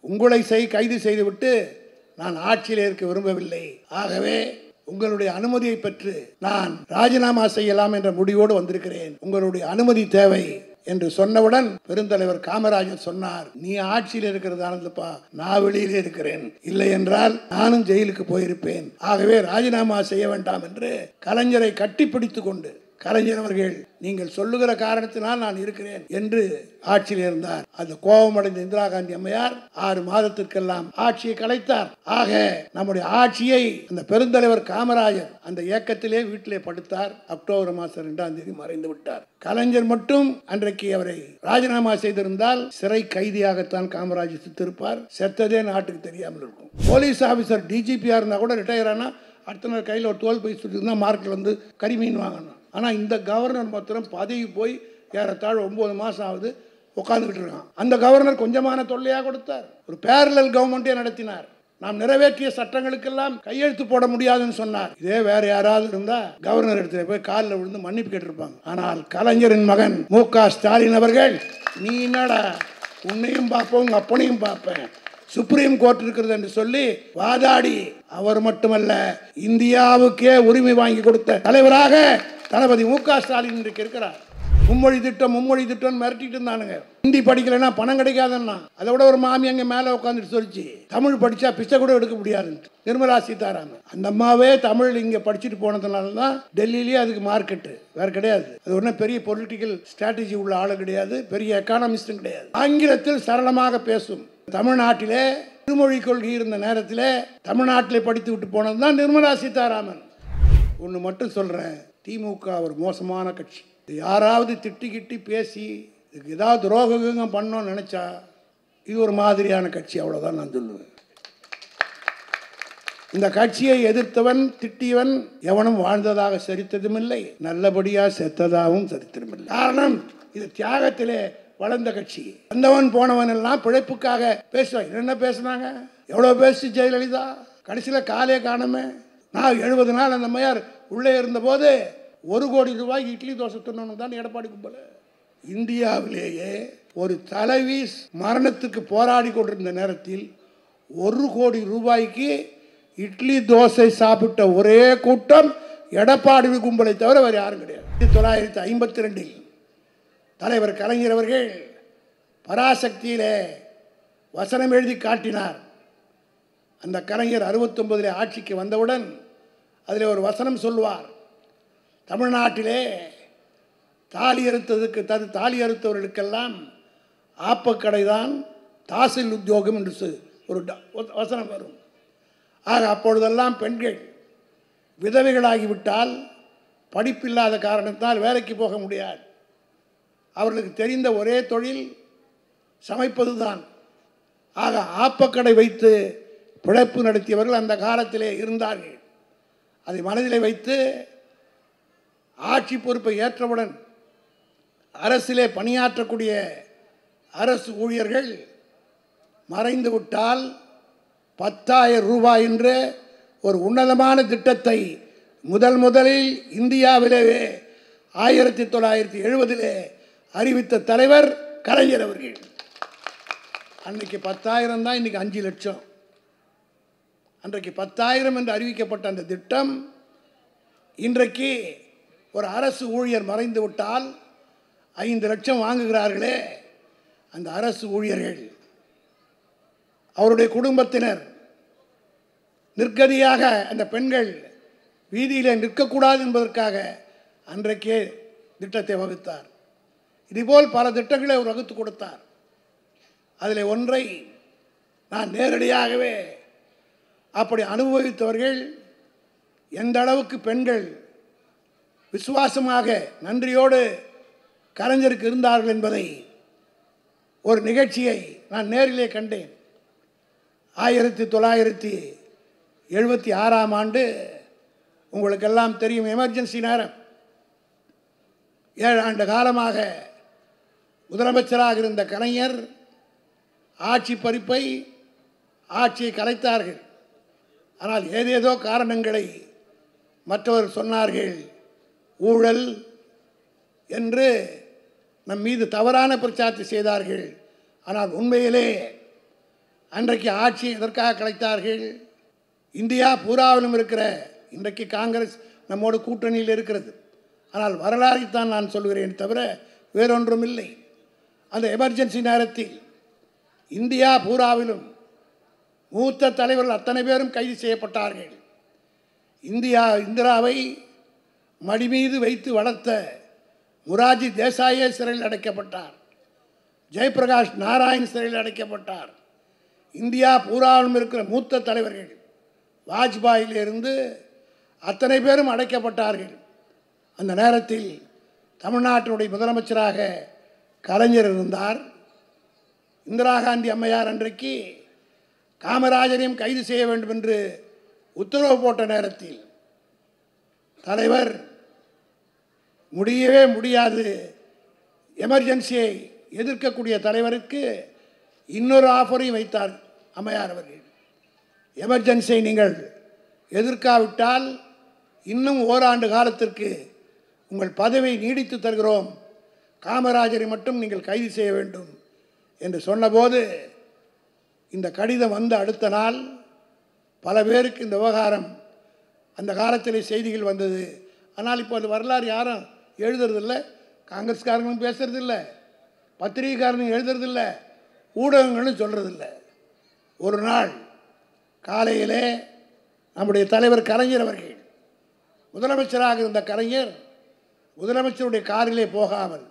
உங்களை கைது செய்துவிட்டு நான் ஆட்சியில் இருக்க விரும்பவில்லை. ஆகவே உங்களுடைய அனுமதியை பெற்று நான் ராஜினாமா செய்யலாம் என்ற முடிவோடு வந்திருக்கிறேன். உங்களுடைய அனுமதி தேவை என்று சொன்னவுடன் பெருந்தலைவர் காமராஜர் சொன்னார், நீ ஆட்சியில் இருக்கிறதானப்பா, நான் வெளியிலே இருக்கிறேன், இல்லை என்றால் நானும் ஜெயிலுக்கு போயிருப்பேன். ஆகவே ராஜினாமா செய்ய வேண்டாம் என்று கலைஞரை கட்டிப்பிடித்துக் கொண்டு கலைஞர் அவர்கள் நீங்கள் சொல்லுகிற காரணத்தினால் நான் இருக்கிறேன் என்று ஆட்சியில் இருந்தார். அந்த கோபமடைந்த இந்திரா காந்தி அம்மையார் 6 மாதத்திற்கெல்லாம் ஆட்சியை கலைத்தார். ஆக நம்முடைய ஆட்சியை அந்த பெருந்தலைவர் காமராஜர் அந்த இயக்கத்திலே வீட்டிலே படுத்தார். அக்டோபர் மாதம் 2ஆம் தேதி மறைந்து விட்டார். கலைஞர் மட்டும் அன்றைக்கு அவரை ராஜினாமா செய்திருந்தால் சிறை கைதியாகத்தான் காமராஜர் செத்திருப்பார். செத்ததே நாட்டுக்கு தெரியாமல் இருக்கும். போலீஸ் ஆபீசர் டிஜிபியா இருந்தா கூட ரிட்டையர் ஆனா அடுத்த நாள் கையில் ஒரு தோல் பை சுட்டு மார்க்கில் வந்து கரிமீன் வாங்கணும். ஆனால் இந்த கவர்னர் மாத்திரம் பதவி போய் ஏறத்தாழ 9 மாதம் ஆகுது உட்காந்துக்கிட்டு இருக்கான். அந்த கவர்னர் கொஞ்சமான தொல்லையாக கொடுத்தார். ஒரு பேரலல் கவர்மெண்ட்டே நடத்தினார். நாம் நிறைவேற்றிய சட்டங்களுக்கெல்லாம் கையெழுத்து போட முடியாதுன்னு சொன்னார். இதே வேற யாராவது இருந்தா கவர்னர் இடத்துல போய் காலில் விழுந்து மன்னிப்பு கேட்டிருப்பாங்க. ஆனால் கலைஞரின் மகன் மு.க. ஸ்டாலின் அவர்கள், நீ என்னடா உன்னையும் பார்ப்போம் உங்க அப்பனையும் பார்ப்பேன், சுப்ரீம் கோர்ட் இருக்கிறது என்று சொல்லி வாதாடி அவர் மட்டுமல்ல இந்தியாவுக்கே உரிமை வாங்கி கொடுத்த தலைவராக தளபதி மு.க. ஸ்டாலின் இன்றைக்கு இருக்கிறார். மும்மொழி திட்டம் மிரட்டிட்டு இருந்தானுங்க. ஹிந்தி படிக்கலன்னா பணம் கிடைக்காதுன்னா அதை விட ஒரு மாமி அங்கே மேலே உட்காந்துட்டு சொல்லிச்சு, தமிழ் படிச்சா பிச்சை கூட எடுக்க முடியாதுன்னு நிர்மலா சீதாராமன். அந்த அம்மாவே தமிழ் இங்கே படிச்சுட்டு போனதுனால தான் டெல்லியிலேயே அதுக்கு மார்க்கெட்டு, வேற கிடையாது. அது ஒன்றும் பெரிய பொலிட்டிக்கல் ஸ்ட்ராட்டஜி உள்ள ஆளு கிடையாது, பெரிய எக்கானமிஸ்டும் கிடையாது. ஆங்கிலத்தில் சரளமாக பேசும். தமிழ்நாட்டிலே இருமொழி கொள்கை இருந்த நேரத்தில் தமிழ்நாட்டிலே படித்து விட்டு போனது தான் நிர்மலா சீதாராமன். ஒன்று மட்டும் சொல்கிறேன், திமுக ஒரு மோசமான கட்சி. யாராவது திட்டி பேசி இதுக்கு ஏதாவது துரோகம் பண்ணோன்னு நினச்சா இது ஒரு மாதிரியான கட்சி, அவ்வளோதான் நான் சொல்லுவேன். இந்த கட்சியை எதிர்த்தவன் திட்டியவன் எவனும் வாழ்ந்ததாக சரித்ததும் இல்லை, நல்லபடியாக செத்ததாகவும் சரித்திரமில்லை. காரணம் இது தியாகத்திலே வளர்ந்த கட்சி. வந்தவன் போனவன் எல்லாம் பிழைப்புக்காக பேசுவாங்க. என்ன பேசுனாங்க, எவ்வளோ பேசி ஜெயலலிதா, கடைசியில் காலே காணமே. நான் 70 நாள் அந்த மையார் உள்ளே இருந்தபோது 1 கோடி ரூபாய் இட்லி தோசை தின்னணும் தான் எடப்பாடி கும்பல. இந்தியாவிலேயே ஒரு தலைவி மரணத்துக்கு போராடி கொண்டிருந்த நேரத்தில் 1 கோடி ரூபாய்க்கு இட்லி தோசை சாப்பிட்ட ஒரே கூட்டம் எடப்பாடி கும்பலை தவிர வேறு யாரும் கிடையாது. 1952 தலைவர் கலைஞர் அவர்கள் பராசக்தியிலே வசனம் எழுதி காட்டினார். அந்த கலைஞர் 69 ஆட்சிக்கு வந்தவுடன் அதில் ஒரு வசனம் சொல்லுவார், தமிழ்நாட்டிலே தாலி அறுத்தவர்களுக்கெல்லாம் ஆப்பக்கடை தான் தாசில் உத்தியோகம் என்று ஒரு வசனம் வரும். ஆக அப்பொழுதெல்லாம் பெண்கள் விதவைகளாகிவிட்டால் படிப்பில்லாத காரணத்தால் வேலைக்கு போக முடியாது. அவர்களுக்கு தெரிந்த ஒரே தொழில் சமைப்பது தான். ஆக ஆப்பக்கடை வைத்து பிழைப்பு நடத்தியவர்கள் அந்த காலத்திலே இருந்தார்கள். அதை மனதிலே வைத்து ஆட்சி பொறுப்பை ஏற்றவுடன் அரசிலே பணியாற்றக்கூடிய அரசு ஊழியர்கள் மறைந்து விட்டால் 10,000 ரூபாய் என்ற ஒரு உன்னதமான திட்டத்தை முதலில் இந்தியாவிலேயே 1970 அறிவித்த தலைவர் கலைஞர் அவர்கள். அன்றைக்கு 10,000 தான், இன்னைக்கு 5 லட்சம். அன்றைக்கு 10,000 என்று அறிவிக்கப்பட்ட அந்த திட்டம் இன்றைக்கு ஒரு அரசு ஊழியர் மறைந்து விட்டால் 5 லட்சம் வாங்குகிறார்களே அந்த அரசு ஊழியர்கள், அவருடைய குடும்பத்தினர் நிர்கதியாக அந்த பெண்கள் வீதியில் நிற்கக்கூடாது என்பதற்காக அன்றைக்கே திட்டத்தை வகுத்தார். இதுபோல் பல திட்டங்களை அவர் வகுத்து கொடுத்தார். அதில் ஒன்றை நான் நேரடியாகவே அப்படி அனுபவித்தவர்கள் எந்த அளவுக்கு பெண்கள் விசுவாசமாக நன்றியோடு கலைஞருக்கு இருந்தார்கள் என்பதை ஒரு நிகழ்ச்சியை நான் நேரிலே கண்டேன். 1976ஆம் ஆண்டு உங்களுக்கெல்லாம் தெரியும், எமர்ஜென்சி நேரம். 7 ஆண்டு காலமாக முதலமைச்சராக இருந்த கலைஞர் ஆட்சியை கலைத்தார்கள். ஆனால் ஏதேதோ காரணங்களை மற்றவர் சொன்னார்கள், ஊழல் என்று நம் மீது தவறான பிரச்சாரத்தை செய்தார்கள். ஆனால் உண்மையிலே அன்றைக்கு ஆட்சியை எதற்காக கலைத்தார்கள்? இந்தியா பூராவிலும் இருக்கிற இன்றைக்கு காங்கிரஸ் நம்மோடு கூட்டணியில் இருக்கிறது. ஆனால் வரலாறைத்தான் நான் சொல்கிறேன் தவிர வேறொன்றும் இல்லை. அந்த எமர்ஜென்சி நேரத்தில் இந்தியா பூராவிலும் மூத்த தலைவர்கள் அத்தனை பேரும் கைது செய்யப்பட்டார்கள். இந்திராவை மடி மீது வைத்து வளர்த்த முராஜி தேசாயே சிறையில் அடைக்கப்பட்டார். ஜெயபிரகாஷ் நாராயண் சிறையில் அடைக்கப்பட்டார். இந்தியா பூராவிலும் இருக்கிற மூத்த தலைவர்கள் வாஜ்பாயிலிருந்து அத்தனை பேரும் அடைக்கப்பட்டார்கள். அந்த நேரத்தில் தமிழ்நாட்டினுடைய முதலமைச்சராக கலைஞர் இருந்தார். இந்திரா காந்தி அம்மையார் அன்றைக்கு காமராஜரையும் கைது செய்ய வேண்டும் என்று உத்தரவு போட்ட நேரத்தில் தலைவர் முடியவே முடியாது, எமர்ஜென்சியை எதிர்க்கக்கூடிய தலைவருக்கு இன்னொரு ஆஃபரையும் வைத்தார் அம்மையார் அவர்கள். எமர்ஜென்சியை நீங்கள் எதிர்க்காவிட்டால் இன்னும் ஓராண்டு காலத்திற்கு உங்கள் பதவியை நீடித்து தருகிறோம், காமராஜரை மட்டும் நீங்கள் கைது செய்ய வேண்டும் என்று சொன்னபோது இந்த கடிதம் வந்த அடுத்த நாள் பல பேருக்கு இந்த விவகாரம் அந்த காலத்திலே செய்திகள் வந்தது. ஆனால் இப்போ அது வரலாறு யாரும் எழுதுறதில்லை, காங்கிரஸ்காரங்களும் பேசுறதில்லை, பத்திரிகைக்காரங்களும் எழுதுறதில்லை, ஊடகங்களும் சொல்கிறதில்லை. ஒரு நாள் காலையிலே நம்முடைய தலைவர் கலைஞர் அவர்கள், முதலமைச்சராக இருந்த கலைஞர், முதலமைச்சருடைய காரிலே போகாமல்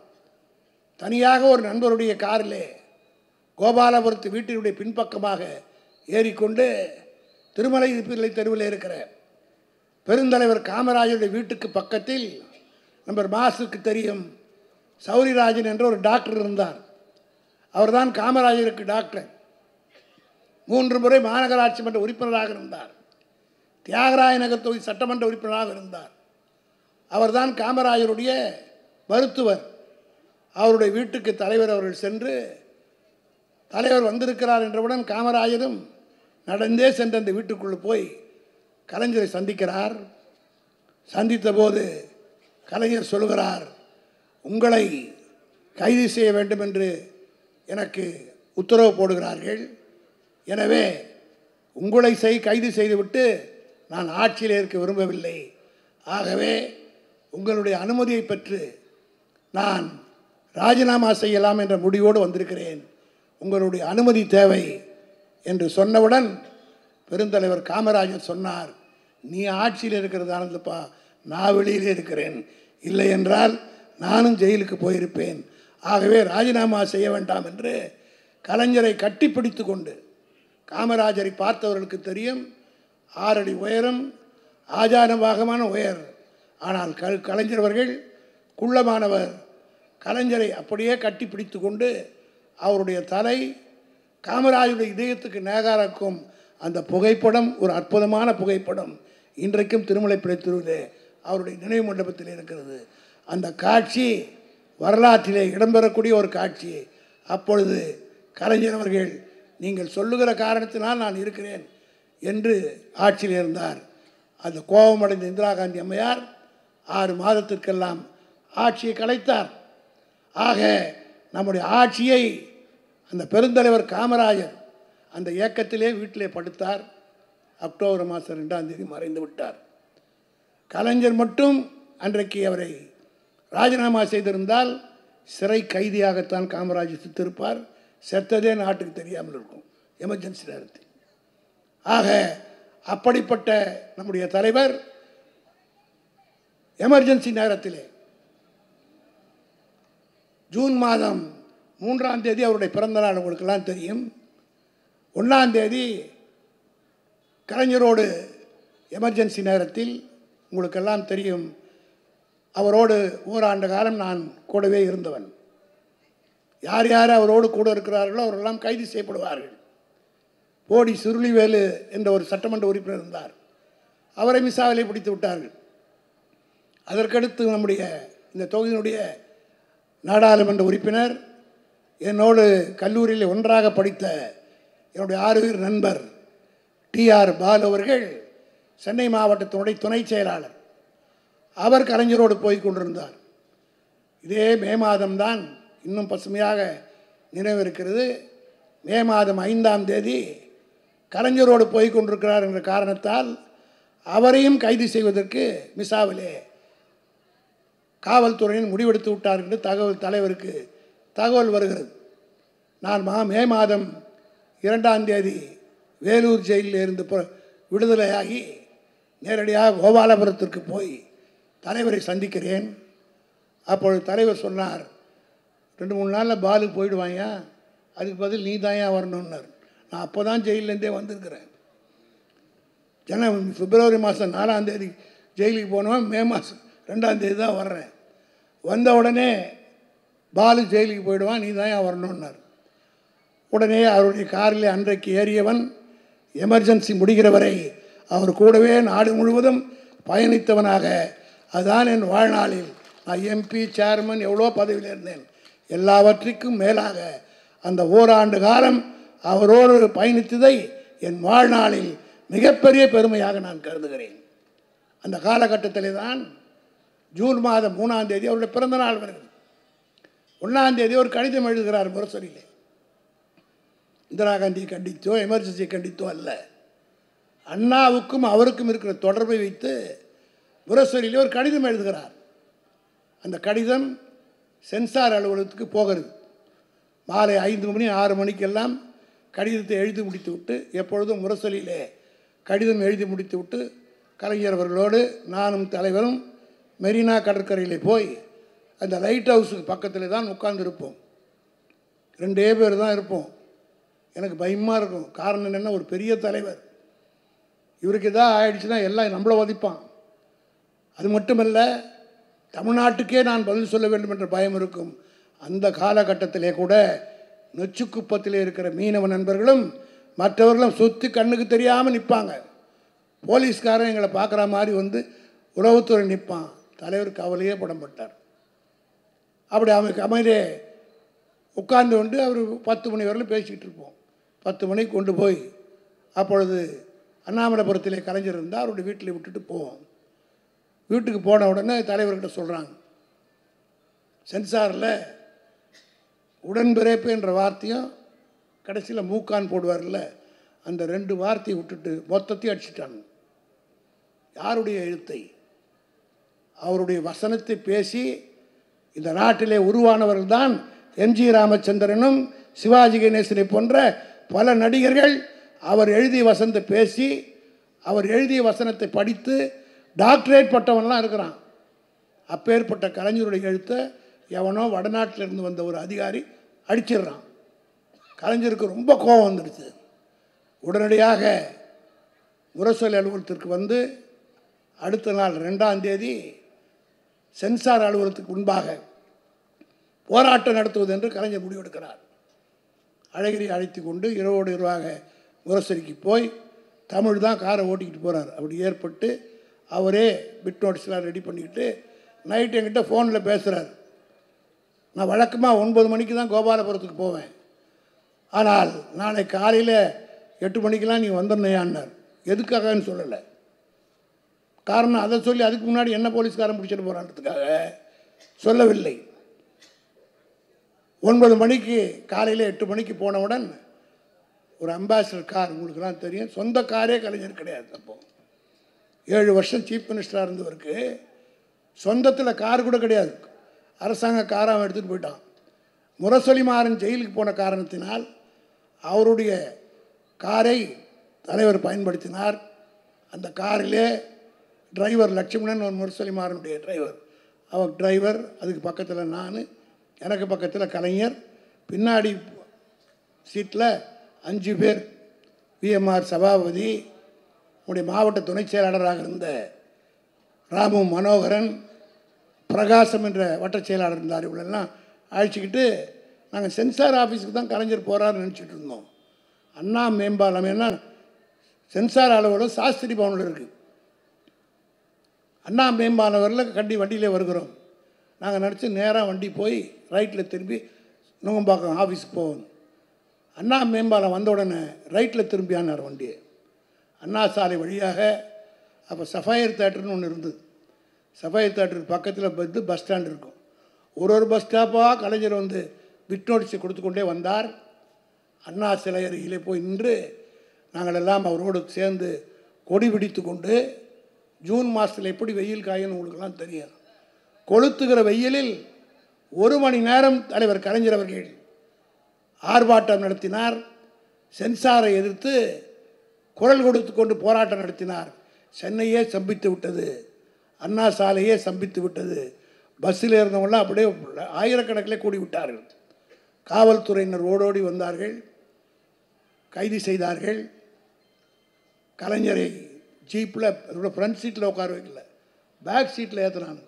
தனியாக ஒரு நண்பருடைய காரிலே கோபாலபுரத்து வீட்டினுடைய பின்பக்கமாக ஏறிக்கொண்டு திருமலை பிள்ளை தெருவில் இருக்கிற பெருந்தலைவர் காமராஜருடைய வீட்டுக்கு பக்கத்தில் நம்பர் மாசுக்கு தெரியும் சௌரிராஜன் என்ற ஒரு டாக்டர் இருந்தார். அவர்தான் காமராஜருக்கு டாக்டர். 3 முறை மாநகராட்சி மன்ற உறுப்பினராக இருந்தார். தியாகராய நகர் தொகுதி சட்டமன்ற உறுப்பினராக இருந்தார். அவர்தான் காமராஜருடைய மருத்துவர். அவருடைய வீட்டுக்கு தலைவர் அவர்கள் சென்று, தலைவர் வந்திருக்கிறார் என்றவுடன் காமராஜரும் நடந்தே சென்று அந்த வீட்டுக்குள்ளே போய் கலைஞரை சந்திக்கிறார். சந்தித்த போது கலைஞர் சொல்கிறார், உங்களை கைது செய்ய வேண்டும் என்று எனக்கு உத்தரவு போடுகிறார்கள். எனவே உங்களை கைது செய்துவிட்டு நான் ஆட்சியில் இருக்க விரும்பவில்லை. ஆகவே உங்களுடைய அனுமதியை பெற்று நான் ராஜினாமா செய்யலாம் என்ற முடிவோடு வந்திருக்கிறேன். உங்களுடைய அனுமதி தேவை என்று சொன்னவுடன் பெருந்தலைவர் காமராஜர் சொன்னார், நீ ஆட்சியில் இருக்கிறது ஆனந்தப்பா, நான் வெளியிலே இருக்கிறேன், இல்லை என்றால் நானும் ஜெயிலுக்கு போயிருப்பேன். ஆகவே ராஜினாமா செய்ய வேண்டாம் என்று கலைஞரை கட்டிப்பிடித்து கொண்டு, காமராஜரை பார்த்தவர்களுக்கு தெரியும் 6 அடி உயரம், ஆஜானபாகமான உயர். ஆனால் கலைஞர் அவர்கள் குள்ளமானவர். கலைஞரை அப்படியே கட்டிப்பிடித்து கொண்டு அவருடைய தலை காமராஜருடைய இதயத்துக்கு நேகாரக்கும் அந்த புகைப்படம் ஒரு அற்புதமான புகைப்படம் இன்றைக்கும் திருமலைப்பிள்ளை தெருவிலே அவருடைய நினைவு மண்டபத்தில் இருக்கிறது. அந்த காட்சி வரலாற்றிலே இடம்பெறக்கூடிய ஒரு காட்சி. அப்பொழுது கலைஞர் அவர்கள், நீங்கள் சொல்லுகிற காரணத்தினால் நான் இருக்கிறேன் என்று ஆட்சியில் இருந்தார். அந்த கோபமடைந்த இந்திரா காந்தி அம்மையார் 6 மாதத்திற்கெல்லாம் ஆட்சியை கலைத்தார். ஆக நம்முடைய ஆட்சியை அந்த பெருந்தலைவர் காமராஜர் அந்த இயக்கத்திலே வீட்டிலே படுத்தார். அக்டோபர் மாதம் 2ஆம் தேதி மறைந்து விட்டார். கலைஞர் மட்டும் அன்றைக்கு அவரை ராஜினாமா செய்திருந்தால் சிறை கைதியாகத்தான் காமராஜர் செத்திருப்பார். செத்ததே நாட்டுக்கு தெரியாமல் இருக்கும் எமர்ஜென்சி நேரத்தில். ஆக அப்படிப்பட்ட நம்முடைய தலைவர் எமர்ஜென்சி நேரத்திலே ஜூன் மாதம் 3ஆம் தேதி அவருடைய பிறந்த நாள் உங்களுக்கெல்லாம் தெரியும். 1ஆம் தேதி கலைஞரோடு எமர்ஜென்சி நேரத்தில் உங்களுக்கெல்லாம் தெரியும், அவரோடு ஓராண்டு காலம் நான் கூடவே இருந்தவன். யார் யார் அவரோடு கூட இருக்கிறார்களோ அவரெல்லாம் கைது செய்யப்படுவார்கள். போடி சுருளிவேலு என்ற ஒரு சட்டமன்ற உறுப்பினர் இருந்தார். அவரை மிசாவிலே பிடித்து விட்டார்கள். அதற்கடுத்து நம்முடைய இந்த தொகுதியினுடைய நாடாளுமன்ற உறுப்பினர், என்னோடு கல்லூரியில் ஒன்றாக படித்த என்னுடைய 6 பேர் நண்பர் TR பாலு அவர்கள் சென்னை மாவட்டத்தினுடைய துணை செயலாளர். அவர் கலைஞரோடு போய் கொண்டிருந்தார். இதே மே மாதம்தான், இன்னும் பசுமையாக நினைவிருக்கிறது, மே மாதம் 5ஆம் தேதி கலைஞரோடு போய் கொண்டிருக்கிறார் என்ற காரணத்தால் அவரையும் கைது செய்வதற்கு மிசாவிலே காவல்துறையின் முடிவெடுத்து விட்டார் என்று தலைவருக்கு தகவல் வருகிறது. நான் மே மாதம் 2ஆம் தேதி வேலூர் ஜெயிலில் இருந்து விடுதலையாகி நேரடியாக கோபாலபுரத்திற்கு போய் தலைவரை சந்திக்கிறேன். அப்பொழுது தலைவர் சொன்னார், 2-3 நாளில் பாலு போயிடுவாங்க, அதுக்கு பதில் நீ தான் ஏன் வரணுன்னார். நான் அப்போ தான் ஜெயிலேருந்தே வந்திருக்கிறேன். பிப்ரவரி மாதம் 4ஆம் தேதி ஜெயிலுக்கு போனவன் மே மாதம் 2ஆம் தேதி தான் வர்றேன். வந்த உடனே பாலு ஜெயிலுக்கு போயிடுவான், நீ தான் ஏன் வரணுன்னார். உடனே அவருடைய காரில் அன்றைக்கு ஏறியவன் எமர்ஜென்சி முடிகிற வரை அவர் கூடவே நாடு முழுவதும் பயணித்தவனாக, அதுதான் என் வாழ்நாளில் நான் எம்பி சேர்மன் எவ்வளோ பதவியில் இருந்தேன், எல்லாவற்றிற்கும் மேலாக அந்த ஓராண்டு காலம் அவரோடு பயணித்ததை என் வாழ்நாளில் மிகப்பெரிய பெருமையாக நான் கருதுகிறேன். அந்த காலகட்டத்திலே தான் ஜூன் மாதம் 3ஆம் தேதி அவருடைய பிறந்த நாள் வருகிறது. 1ஆம் தேதி ஒரு கடிதம் எழுதுகிறார் முரசொலியிலே. இந்திரா காந்தியை கண்டித்தோ எமர்ஜென்சியை கண்டித்தோ அல்ல, அண்ணாவுக்கும் அவருக்கும் இருக்கிற தொடர்பை வைத்து முரசொலியிலே ஒரு கடிதம் எழுதுகிறார். அந்த கடிதம் சென்சார் அலுவலகத்துக்கு போகிறது. மாலை 5 மணி 6 மணிக்கெல்லாம் கடிதத்தை எழுதி முடித்து விட்டு, எப்பொழுதும் முரசொலியிலே கடிதம் எழுதி முடித்து விட்டு கலைஞர் அவர்களோடு நானும் தலைவரும் மெரினா கடற்கரையில் போய் அந்த லைட் ஹவுஸுக்கு பக்கத்தில் தான் உட்கார்ந்துருப்போம். 2 பேர் தான் இருப்போம். எனக்கு பயமாக இருக்கும். காரணம் என்னென்னா, ஒரு பெரிய தலைவர், இவருக்கு எதாவது ஆயிடுச்சுன்னா எல்லாம் நம்மளை வதிப்பான். அது மட்டுமல்ல, தமிழ்நாட்டுக்கே நான் பதில் சொல்ல வேண்டும் என்ற பயம் இருக்கும். அந்த காலகட்டத்திலே கூட நொச்சிக்குப்பத்திலே இருக்கிற மீனவ நண்பர்களும் மற்றவர்களும் சுற்றி கண்ணுக்கு தெரியாமல் நிற்பாங்க. போலீஸ்காரன் எங்களை பார்க்குற மாதிரி வந்து உளவுத்துறை நிற்பான். தலைவர் கவலையே படப்பட்டார். அப்படி அவனுக்கு அமைதியே உட்கார்ந்து கொண்டு அவர் 10 மணி வரையிலும் பேசிக்கிட்டு இருப்போம். 10 மணிக்கு கொண்டு போய் அப்பொழுது அண்ணாமலைபுரத்திலே கலைஞர் இருந்தால் அவருடைய வீட்டில் விட்டுட்டு போவோம். வீட்டுக்கு போன உடனே தலைவர்கிட்ட சொல்கிறாங்க, சென்சாரில் உடன்பிறப்பு என்ற வார்த்தையும் கடைசியில் மூக்கான் போடுவார்ல, அந்த 2 வார்த்தையை விட்டுட்டு மொத்தத்தையும் அடிச்சிட்டாங்க. யாருடைய எழுத்தை? அவருடைய வசனத்தை பேசி இந்த நாட்டிலே உருவானவர்கள் தான் எம்ஜி ராமச்சந்திரனும் சிவாஜி கணேசனை போன்ற பல நடிகர்கள். அவர் எழுதிய வசனத்தை பேசி, அவர் எழுதிய வசனத்தை படித்து டாக்டரேட் பட்டவன்லாம் இருக்கிறான். அப்பேற்பட்ட கலைஞருடைய எழுத்தை எவனோ வடநாட்டிலிருந்து வந்த ஒரு அதிகாரி அடிச்சிடுறான். கலைஞருக்கு ரொம்ப கோபம் வந்துடுச்சு. உடனடியாக முரசொலி அலுவலகத்திற்கு வந்து அடுத்த நாள் 2ஆம் தேதி சென்சார் அலுவலகத்துக்கு முன்பாக போராட்டம் நடத்துவது என்று கலைஞர் முடிவெடுக்கிறார். அழகிரி அழைத்து கொண்டு இரவோடு இரவாக முரசொலிக்கு போய் தமிழ் தான் காரை ஓட்டிக்கிட்டு போகிறார். அப்படி ஏற்பட்டு அவரே பிட் நோட்ஸ்லாம் ரெடி பண்ணிக்கிட்டு நைட்டு என்கிட்ட ஃபோனில் பேசுகிறார். நான் வழக்கமாக 9 மணிக்கு தான் கோபாலபுரத்துக்கு போவேன், ஆனால் நாளை காலையில் 8 மணிக்கெலாம் நீ வந்துடணையான்னார். எதுக்காகன்னு சொல்லலை. காரணம் அதை சொல்லி அதுக்கு முன்னாடி என்ன போலீஸ்காரன் பிடிச்சிட்டு போகிறான்றதுக்காக சொல்லவில்லை. 9 மணிக்கு காலையில் 8 மணிக்கு போனவுடன் ஒரு அம்பாசிடர் கார், உங்களுக்கெல்லாம் தெரியும், சொந்த காரே கலைஞர் கிடையாது. அப்போது 7 வருஷம் சீஃப் மினிஸ்டராக இருந்தவருக்கு சொந்தத்தில் கார் கூட கிடையாது. அரசாங்க காரை அவன் எடுத்துகிட்டு போயிட்டான். முரசொலி மாறன் ஜெயிலுக்கு போன காரணத்தினால் அவருடைய காரை தலைவர் பயன்படுத்தினார். அந்த காரிலே டிரைவர் லட்சுமணன், ஒரு முரசொலி மாறனுடைய டிரைவர், அவர் டிரைவர், அதுக்கு பக்கத்தில் நான், எனக்கு பக்கத்தில் கலைஞர், பின்னாடி சீட்டில் 5 பேர். விஎம்ஆர் சபாபதி, உடைய மாவட்ட துணை செயலாளராக இருந்த ராமு மனோகரன், பிரகாசம் என்ற வட்ட செயலாளர் இருந்தார். இவளெல்லாம் அழைச்சிக்கிட்டு நாங்கள் சென்சார் ஆஃபீஸுக்கு தான் கலைஞர் போகிறாருன்னு நினச்சிட்டு இருந்தோம். அண்ணா மேம்பாலம், ஏன்னா சென்சார் அலுவலகம் சாஸ்திரி பவனில் இருக்குது. அண்ணா மேம்பாலம் வரல வண்டியிலே வருகிறோம். நாங்கள் நினச்சி நேராக வண்டி போய் ரைட்டில் திரும்பி நுங்கம்பாக்கம் ஆஃபீஸுக்கு போவோம். அண்ணா மேம்பாலம் வந்த உடனே ரைட்டில் திரும்பியானார் வண்டியை. அண்ணா சாலை வழியாக அப்போ சஃபயர் தேட்டர்னு ஒன்று இருந்தது. சஃபயர் தேட்டருக்கு பக்கத்தில் வந்து பஸ் ஸ்டாண்ட் இருக்கும். ஒரு பஸ் ஸ்டாப்பாக கலைஞர் வந்து பிட் நோட்டீஸை கொடுத்து கொண்டே வந்தார். அண்ணா சிலை அருகிலே போய் நின்று நாங்கள் எல்லாம் அவரோடு சேர்ந்து கொடி பிடித்து கொண்டு, ஜூன் மாதத்தில் எப்படி வெயில் காயுன்னு உங்களுக்கெல்லாம் தெரியும், கொளுத்துகிற வெயிலில் 1 மணி நேரம் தலைவர் கலைஞர் அவர்கள் ஆர்ப்பாட்டம் நடத்தினார். சென்சாரை எதிர்த்து குரல் கொடுத்து கொண்டு போராட்டம் நடத்தினார். சென்னையே சம்பித்து விட்டது, அண்ணா சாலையே சம்பித்து விட்டது. பஸ்ஸில் இருந்தவங்களாம் அப்படியே ஆயிரக்கணக்கில் கூடி விட்டார்கள். காவல்துறையினர் ஓடோடி வந்தார்கள், கைது செய்தார்கள். கலைஞரை ஜீப்பில் ஃப்ரண்ட் சீட்டில் உட்கார வைக்கல, பேக் சீட்டில் ஏற்றினாங்க.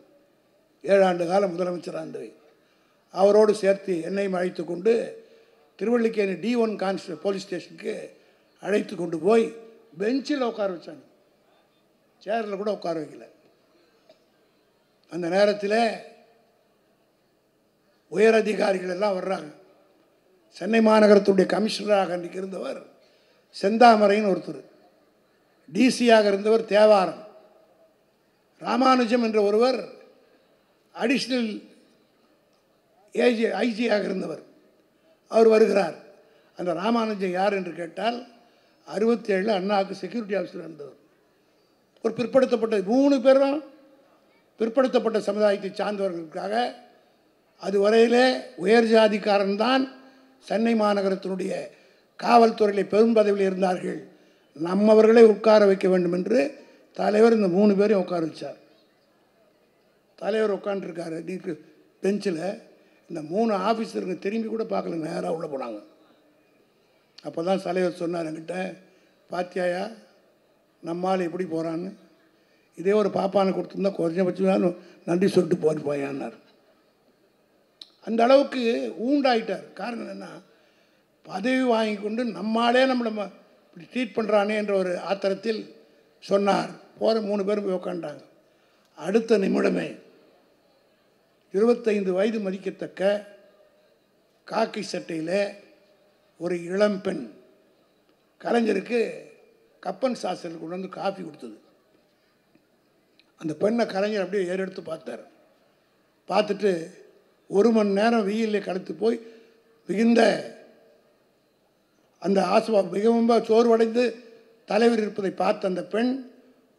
7 ஆண்டு காலம் முதலமைச்சராக இருந்தவை. அவரோடு சேர்த்து என்னையும் அழைத்து கொண்டு திருவல்லிக்கேணி D1 கான்ஸ்டபிள் போலீஸ் ஸ்டேஷனுக்கு அழைத்து கொண்டு போய் பெஞ்சில் உட்கார வச்சாங்க, சேரில் கூட உட்கார வைக்கல. அந்த நேரத்தில் உயர் அதிகாரிகள் எல்லாம் வர்றாங்க. சென்னை மாநகரத்துடைய கமிஷனராக அன்றைக்கு இருந்தவர் செந்தாமரைன்னு ஒருத்தர், டிசியாக இருந்தவர் தேவாரம், ராமானுஜம் என்ற ஒருவர் அடிஷ்னல் ஐஜியாக இருந்தவர். அவர் வருகிறார். அந்த ராமானுஜம் யார் என்று கேட்டால் 67 அண்ணாவுக்கு செக்யூரிட்டி ஆஃபீஸர் இருந்தவர். ஒரு பிற்படுத்தப்பட்ட 3 பேரும் பிற்படுத்தப்பட்ட சமுதாயத்தை சார்ந்தவர்களுக்காக அதுவரையிலே உயர் ஜாதிக்காரன்தான் சென்னை மாநகரத்தினுடைய காவல்துறையில் பெரும் பதவியில் இருந்தார்கள். நம்மவர்களை உட்கார வைக்க வேண்டும் என்று தலைவர் இந்த 3 பேரையும் உட்கார வச்சார். தலைவர் உட்காந்துருக்காரு பெஞ்சில். இந்த 3 ஆஃபீஸருங்க திரும்பி கூட பார்க்கல, நேராக உள்ளே போனாங்க. அப்போ தான் தலைவர் சொன்னார் என்கிட்ட, பாத்தியாயா நம்மால் எப்படி போகிறான்னு, இதே ஒரு பாப்பானை கொடுத்துருந்தா குறைஞ்சபட்சம் நன்றி சொல்லிட்டு போயான்னார். அந்த அளவுக்கு ஊண்டாயிட்டார். காரணம் என்னென்னா, பதவி வாங்கி கொண்டு நம்மாலே நம்மளை இப்படி ட்ரீட் பண்ணுறானே என்ற ஒரு ஆத்திரத்தில் சொன்னார். போகிற 3 பேரும் போய் உட்காண்டாங்க. அடுத்த நிமிடமே 25 வயது மதிக்கத்தக்க காக்கி சட்டையில் ஒரு இளம்பெண் கலைஞருக்கு கப்பன் சாஸ்திரத்தில் கொண்டு வந்து காஃபி கொடுத்தது. அந்த பெண்ணை கலைஞர் அப்படியே ஏறெடுத்து பார்த்தார். பார்த்துட்டு 1 மணி நேரம் வெயிலில் கடத்து போய் மிகுந்த அந்த மிகவும் சோர்வடைந்து தலைவர் இருப்பதை பார்த்த அந்த பெண்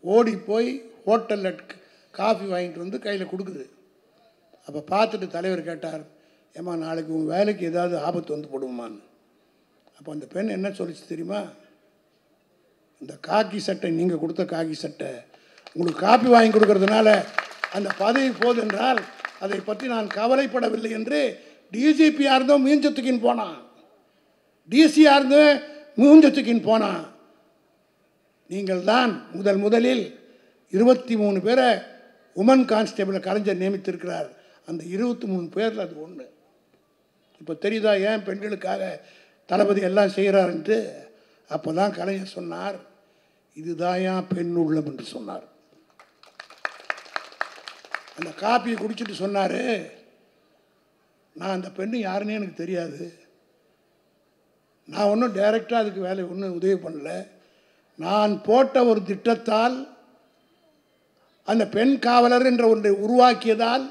ஓடி போய் ஹோட்டலில் காஃபி வாங்கிட்டு வந்து கையில் கொடுக்குது. அப்போ பார்த்துட்டு தலைவர் கேட்டார், ஏம்மா நாளைக்கு உங்கள் வேலைக்கு ஏதாவது ஆபத்து வந்து போடுவோமான்னு. அப்போ அந்த பெண் என்ன சொல்லிச்சு தெரியுமா, இந்த காக்கி சட்டை நீங்கள் கொடுத்த காக்கி சட்டை உங்களுக்கு காப்பி வாங்கி கொடுக்கறதுனால அந்த பதவி போது என்றால் அதை பற்றி நான் கவலைப்படவில்லை என்று டிஜிபியாக இருந்தோம் மீஞ்சத்துக்கின் போனான், டிசியாக இருந்தோம் மூஞ்சத்துக்கின் போனான். நீங்கள் தான் முதலில் 23 பேரை உமன் கான்ஸ்டபிளை கலைஞர் நியமித்திருக்கிறார். அந்த 23 பேரில் அது ஒன்று. இப்போ தெரியுதா ஏன் பெண்களுக்காக தளபதி எல்லாம் செய்கிறாருன்ட்டு. அப்போ தான் கலைஞர் சொன்னார், இதுதான் ஏன் பெண் உள்ளம் என்று சொன்னார். அந்த காப்பியை குடிச்சிட்டு சொன்னார், நான் அந்த பெண்ணு யாருன்னே எனக்கு தெரியாது, நான் ஒன்றும் டைரெக்டாக அதுக்கு வேலை ஒன்றும் உதவி பண்ணல, நான் போட்ட ஒரு திட்டத்தால் அந்த பெண் காவலர் என்ற ஒன்றை உருவாக்கியதால்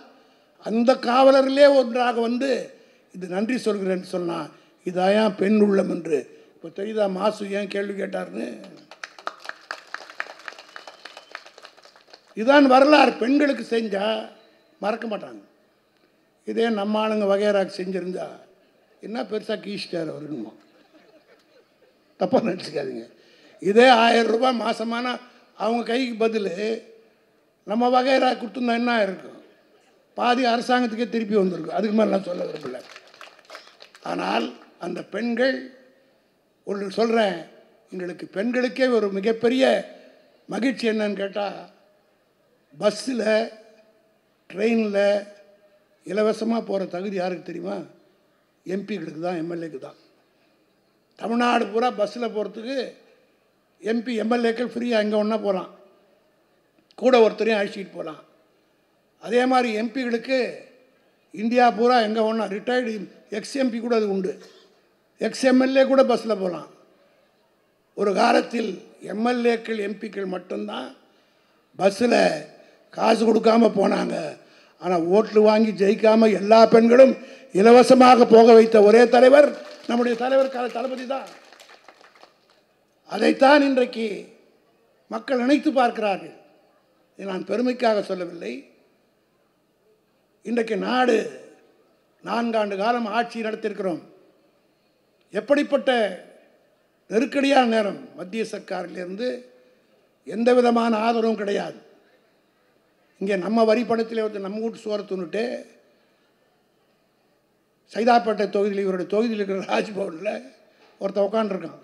அந்த காவலரிலே ஒன்றாக வந்து இது நன்றி சொல்கிறேன்னு சொன்னான். இதாயா பெண் உள்ளம் என்று. இப்போ தெரியுதா மாசு ஏன் கேள்வி கேட்டார்னு. இதுதான் வரலாறு. பெண்களுக்கு செஞ்சால் மறக்க மாட்டாங்க. இதே நம்ம ஆளுங்க வகையராக்கு செஞ்சுருந்தா என்ன பெருசாக கீழ்ச்சிட்டார் அவருமா, தப்பாக நினச்சிக்காதீங்க. இதே 1000 ரூபாய் மாதமான அவங்க கைக்கு பதில் நம்ம வகைரா கொடுத்துருந்தா என்ன இருக்கும், பாதி அரசாங்கத்துக்கே திருப்பி வந்திருக்கும். அதுக்கு மேலே நான் சொல்ல விரும்பல. ஆனால் அந்த பெண்கள் ஒன்று சொல்கிறேன், எங்களுக்கு பெண்களுக்கே ஒரு மிகப்பெரிய மகிழ்ச்சி என்னன்னு கேட்டால், பஸ்ஸில் ட்ரெயினில் இலவசமாக போகிற தகுதி யாருக்கு தெரியுமா, எம்பிகளுக்கு தான், எம்எல்ஏக்கு தான். தமிழ்நாடு பூரா பஸ்ஸில் போகிறதுக்கு எம்பி எம்எல்ஏக்கள் ஃப்ரீயாக எங்கே ஒன்றா போகலாம், கூட ஒருத்தரையும் அழைச்சிக்கிட்டு போகலாம். அதே மாதிரி எம்பிகளுக்கு இந்தியா பூரா எங்கே ஒன்றா ரிட்டையர்டு எக்ஸ்எம்பி கூட அது உண்டு, எக்ஸ்எம்எல்ஏ கூட பஸ்ஸில் போகலாம். ஒரு காலத்தில் எம்எல்ஏக்கள் எம்பிக்கள் மட்டும்தான் பஸ்ஸில் காசு கொடுக்காம போனாங்க. ஆனால் ஓட்டு வாங்கி ஜெயிக்காமல் எல்லா பெண்களும் இலவசமாக போக வைத்த ஒரே தலைவர் நம்முடைய தலைவர் தளபதி தான். அதைத்தான் இன்றைக்கு மக்கள் நினைத்து பார்க்கிறார்கள். இதை நான் பெருமைக்காக சொல்லவில்லை. இன்றைக்கு நாடு 4 ஆண்டு காலம் ஆட்சி நடத்தியிருக்கிறோம். எப்படிப்பட்ட நெருக்கடியான நேரம். மத்திய சர்க்காரிலிருந்து எந்த விதமான ஆதரவும் கிடையாது. இங்கே நம்ம வரி பணத்தில் வந்து நம்ம வீட்டு சோறு துண்ணுட்டு சைதாப்பேட்டை தொகுதியில் இவருடைய தொகுதியில் இருக்கிற ராஜ்பவனில் ஒருத்தன் உட்காண்டிருக்கான்.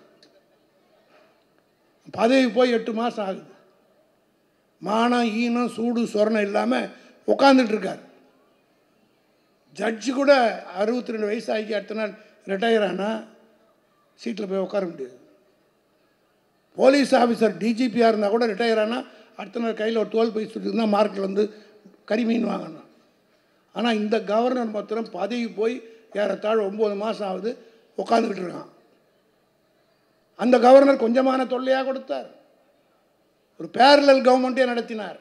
பதவி போய் 8 மாதம் ஆகுது. மானம் ஈனம் சூடு சொரணம் இல்லாமல் உட்காந்துட்டு இருக்கார். ஜட்ஜு கூட 62 வயசு ஆகி அடுத்த நாள் ரிட்டையர் ஆனால் சீட்டில் போய் உட்கார முடியாது. போலீஸ் ஆஃபீஸர் டிஜிபியாக இருந்தால் கூட ரிட்டையர் ஆனால் அடுத்த நாள் கையில் ஒரு தோல் பை சுட்டு தான் மார்க்கில் வந்து கரிமீன் வாங்கணும். ஆனால் இந்த கவர்னர் மாத்திரம் பதவி போய் ஏறத்தாழ 9 மாதம் ஆகுது உட்காந்துக்கிட்டு இருக்கான். அந்த கவர்னர் கொஞ்சமான தொல்லையாக கொடுத்தார். ஒரு பேரலல் கவர்மெண்ட்டே நடத்தினார்.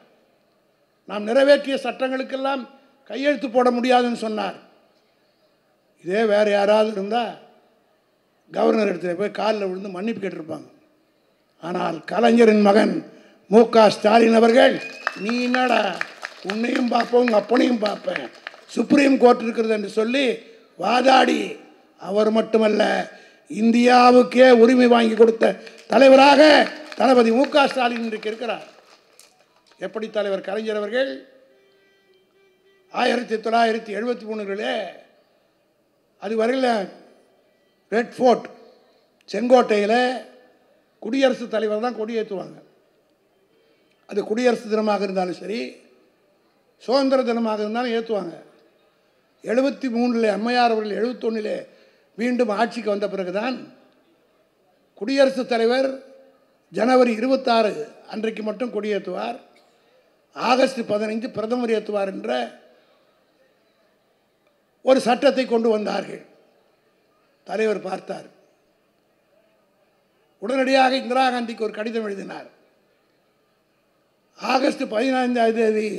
நாம் நிறைவேற்றிய சட்டங்களுக்கெல்லாம் கையெழுத்து போட முடியாதுன்னு சொன்னார். இதே வேறு யாராவது இருந்தால் கவர்னர் இடத்துல போய் காலில் விழுந்து மன்னிப்பு கேட்டிருப்பாங்க. ஆனால் கலைஞரின் மகன் மு.க. ஸ்டாலின் அவர்கள், நீ என்னடா உன்னையும் பார்ப்போம் உங்கள் அப்பனையும் பார்ப்பேன், சுப்ரீம் கோர்ட் இருக்கிறது என்று சொல்லி வாதாடி அவர் மட்டுமல்ல இந்தியாவுக்கே உரிமை வாங்கி கொடுத்த தலைவராக தளபதி மு.க. ஸ்டாலின் இன்றைக்கு இருக்கிறார். எப்படி தலைவர் கலைஞர் அவர்கள் 1973 அதுவரையில் ரெட் ஃபோர்ட் செங்கோட்டையில் குடியரசுத் தலைவர் தான் கொடியேற்றுவாங்க. அது குடியரசு தினமாக இருந்தாலும் சரி, சுதந்திர தினமாக இருந்தாலும் ஏற்றுவாங்க. 73 அம்மையார் அவர்கள் 71 மீண்டும் ஆட்சிக்கு வந்த பிறகுதான் குடியரசுத் தலைவர் ஜனவரி 26 அன்றைக்கு மட்டும் கொடியேற்றுவார், ஆகஸ்ட் 15 பிரதமர் ஏற்றுவார் என்ற ஒரு சட்டத்தை கொண்டு வந்தார்கள். தலைவர் பார்த்தார். உடனடியாக இந்திரா காந்திக்கு ஒரு கடிதம் எழுதினார். ஆகஸ்ட் 15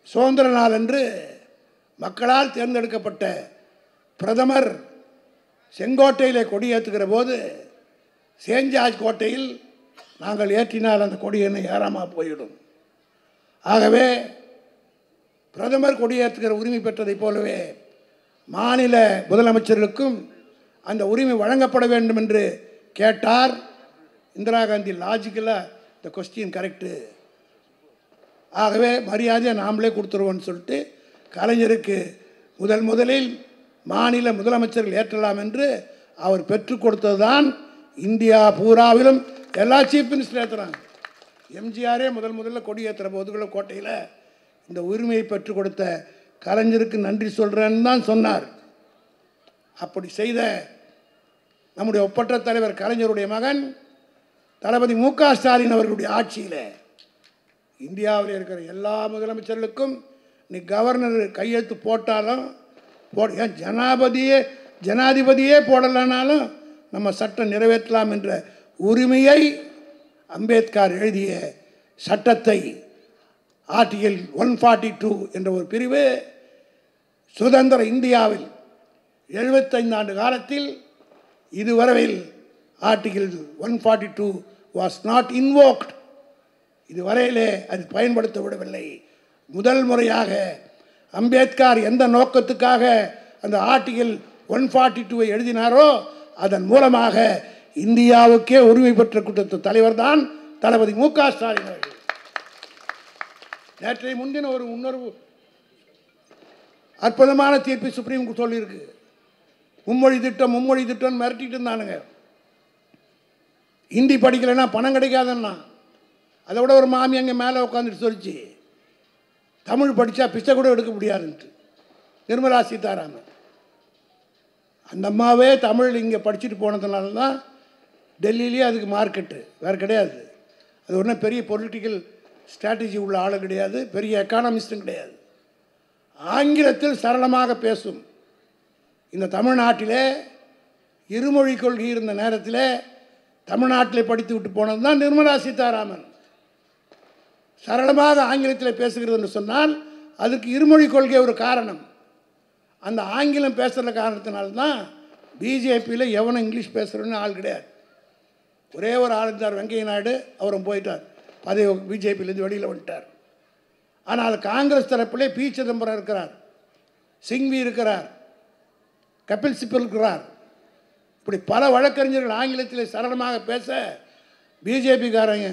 சுதந்திர நாள் அன்று மக்களால் தேர்ந்தெடுக்கப்பட்ட பிரதமர் செங்கோட்டையிலே கொடியேற்றுகிற போது சேஞ்சாஜ் கோட்டையில் நாங்கள் ஏற்றினால் அந்த கொடி என்ன ஏறாமல் போயிடும். ஆகவே பிரதமர் கொடியேற்றுகிற உரிமை பெற்றதைப் போலவே மாநில முதலமைச்சர்களுக்கும் அந்த உரிமை வழங்கப்பட வேண்டும் என்று கேட்டார். இந்திரா காந்தி லாஜிக்கலாக இந்த கொஸ்டின் கரெக்டு, ஆகவே மரியாதையை நாமளே கொடுத்துருவோன்னு சொல்லிட்டு கலைஞருக்கு முதலில் மாநில முதலமைச்சர்கள் ஏற்றலாம் என்று அவர் பெற்றுக் கொடுத்தது தான் இந்தியா பூராவிலும் எல்லா சீஃப் மினிஸ்டர் ஏற்றுறாங்க. எம்ஜிஆரே முதல்ல கொடி ஏற்றுற போதுக்குள்ள கோட்டையில் இந்த உரிமையை பெற்றுக் கொடுத்த கலைஞருக்கு நன்றி சொல்கிறேன்னு தான் சொன்னார். அப்படி செய்த நம்முடைய ஒப்பற்ற தலைவர் கலைஞருடைய மகன் தளபதி மு.க. ஸ்டாலின் அவர்களுடைய ஆட்சியில் இந்தியாவில் இருக்கிற எல்லா முதலமைச்சர்களுக்கும் நீ கவர்னர் கையெழுத்து போட்டாலும் ஏன் ஜனாதிபதியே போடலைனாலும் நம்ம சட்டம் நிறைவேற்றலாம் என்ற உரிமையை அம்பேத்கர் எழுதிய சட்டத்தை ஆர்டிகல் 142 என்ற ஒரு பிரிவு சுதந்திர இந்தியாவில் 75 ஆண்டு காலத்தில் இதுவரையில் ஆர்டிகல் 142 வாஸ் நாட் இன்வோக்ட். இதுவரையிலே அது பயன்படுத்த விடவில்லை. முதல் முறையாக அம்பேத்கர் எந்த நோக்கத்துக்காக அந்த ஆர்டிகல் 142 எழுதினாரோ அதன் மூலமாக இந்தியாவுக்கே உரிமை பெற்ற கூட்டத்த தலைவர் தான் தளபதி மு.க. ஸ்டாலின் அவர்கள். நேற்றை முன்தின ஒரு உணர்வு அற்புதமான தீர்ப்பை சுப்ரீம் கோர்ட் சொல்லியிருக்கு. மும்மொழி திட்டம் மிரட்டிட்டு இருந்தானுங்க. ஹிந்தி படிக்கலைன்னா பணம் கிடைக்காதுன்னா அதை விட ஒரு மாமி அங்கே மேலே உட்காந்துட்டு சொல்லிச்சு தமிழ் படித்தா பிச்சை கூட எடுக்க முடியாதுன்ட்டு நிர்மலா சீதாராமன். அந்த அம்மாவே தமிழ் இங்கே படிச்சுட்டு போனதுனால தான் டெல்லியிலே அதுக்கு மார்க்கெட்டு, வேறு கிடையாது. அது ஒன்றும் பெரிய பொலிட்டிக்கல் ஸ்ட்ராட்டஜி உள்ள ஆளும் கிடையாது, பெரிய எக்கானமிஸ்டும் கிடையாது. ஆங்கிலத்தில் சரளமாக பேசும் இந்த தமிழ்நாட்டிலே இருமொழி கொள்கை இருந்த நேரத்தில் தமிழ்நாட்டிலே படித்து விட்டு போனது தான் நிர்மலா சீதாராமன். சரளமாக ஆங்கிலத்தில் பேசுகிறது என்று சொன்னால் அதுக்கு இருமொழி கொள்கை ஒரு காரணம். அந்த ஆங்கிலம் பேசுகிற காரணத்தினால்தான் பிஜேபியில் எவனும் இங்கிலீஷ் பேசுகிறோன்னு ஆள் கிடையாது. ஒரே ஒரு ஆள் இருந்தார், வெங்கையா நாயுடு. அவரும் போயிட்டார், பதவி பிஜேபியிலேருந்து வெளியில் வந்துட்டார். ஆனால் காங்கிரஸ் தரப்பிலே பி சிதம்பரம் இருக்கிறார், சிங்வி இருக்கிறார், கபில் சிபல் இருக்கிறார். இப்படி பல வழக்கறிஞர்கள் ஆங்கிலத்தில் சரளமாக பேச பிஜேபிக்காரங்க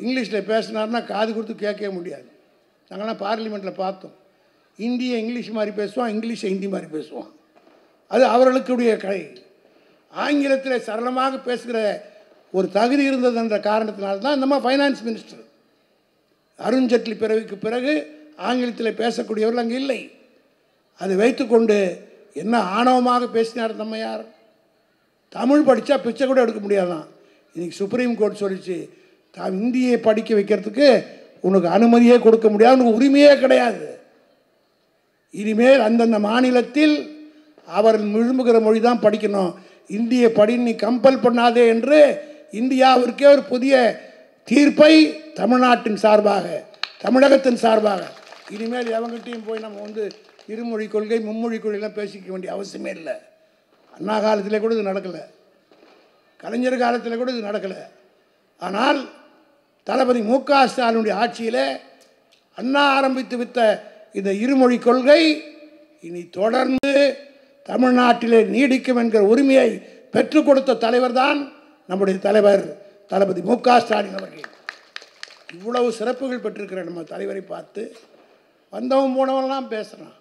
இங்கிலீஷில் பேசினார்னா காது கொடுத்து கேட்கவே முடியாது. நாங்கள்லாம் பார்லிமெண்ட்டில் பார்த்தோம். இந்தியை இங்கிலீஷ் மாதிரி பேசுவான், இங்கிலீஷை ஹிந்தி மாதிரி பேசுவான். அது அவர்களுக்குடைய கலை. ஆங்கிலத்தில் சரளமாக பேசுகிற ஒரு தகுதி இருந்தது என்ற காரணத்தினால்தான் நம்ம ஃபைனான்ஸ் மினிஸ்டர் அருண்ஜேட்லி பிறவிக்கு பிறகு ஆங்கிலத்தில் பேசக்கூடியவர்கள் அங்கே இல்லை. அதை வைத்துக்கொண்டு என்ன ஆணவமாக பேசினார் நம்மையார். தமிழ் படித்தா பிச்சை கூட எடுக்க முடியாதான். இன்றைக்கி சுப்ரீம் கோர்ட் சொல்லிச்சு, இந்தியை படிக்க வைக்கிறதுக்கு உனக்கு அனுமதியே கொடுக்க முடியாது, உனக்கு உரிமையே கிடையாது. இனிமேல் அந்தந்த மாநிலத்தில் அவர் விரும்புகிற மொழி தான் படிக்கணும், இந்தியை படி நீ கம்பல் பண்ணாதே என்று இந்தியாவிற்கே ஒரு புதிய தீர்ப்பை தமிழ்நாட்டின் சார்பாக, தமிழகத்தின் சார்பாக இனிமேல் எவங்கிட்டையும் போய் நம்ம இருமொழி கொள்கை மும்மொழி கொள்கைலாம் பேசிக்க வேண்டிய அவசியமே இல்லை. அண்ணா காலத்திலே கூட இது நடக்கலை, கலைஞர் காலத்தில் கூட இது நடக்கலை. ஆனால் தளபதி மு.க. ஸ்டாலினுடைய ஆட்சியில் அண்ணா ஆரம்பித்து விட்ட இந்த இருமொழி கொள்கை இனி தொடர்ந்து தமிழ்நாட்டிலே நீடிக்கும் என்கிற உரிமையை பெற்றுக் கொடுத்த தலைவர் தான் நம்முடைய தலைவர் தளபதி மு.க. ஸ்டாலின் அவர்கள். இவ்வளவு சிறப்புகள் பெற்றிருக்கிற நம்ம தலைவரை பார்த்து வந்தவன் போனவெல்லாம் பேசுகிறான்,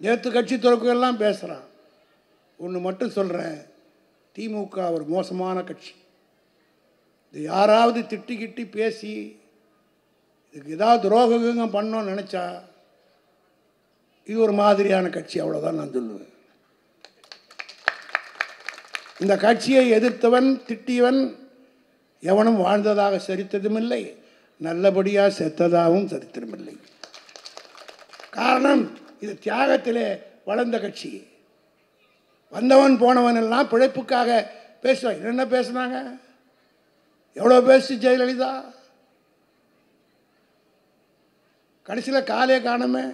நேற்று கட்சி துறக்குகள்லாம் பேசுகிறான். ஒன்று மட்டும் சொல்கிறேன், திமுக ஒரு மோசமான கட்சி. இது யாராவது திட்டிக்கிட்டி பேசி இதுக்கு ஏதாவது துரோகம் பண்ணோன்னு நினச்சா இது ஒரு மாதிரியான கட்சி, அவ்வளோதான் நான் சொல்லுவேன். இந்த கட்சியை எதிர்த்தவன் திட்டியவன் எவனும் வாழ்ந்ததாக சரித்திரமில்லை, நல்லபடியாக செத்ததாகவும் சரித்திரமில்லை. காரணம், இது தியாகத்திலே வளர்ந்த கட்சி. வந்தவன் போனவன் எல்லாம் பிழைப்புக்காக பேசுவான். என்ன பேசுனாங்க, எவ்வளோ பேசி ஜெயலலிதா, கடைசியில் காலே காணமே.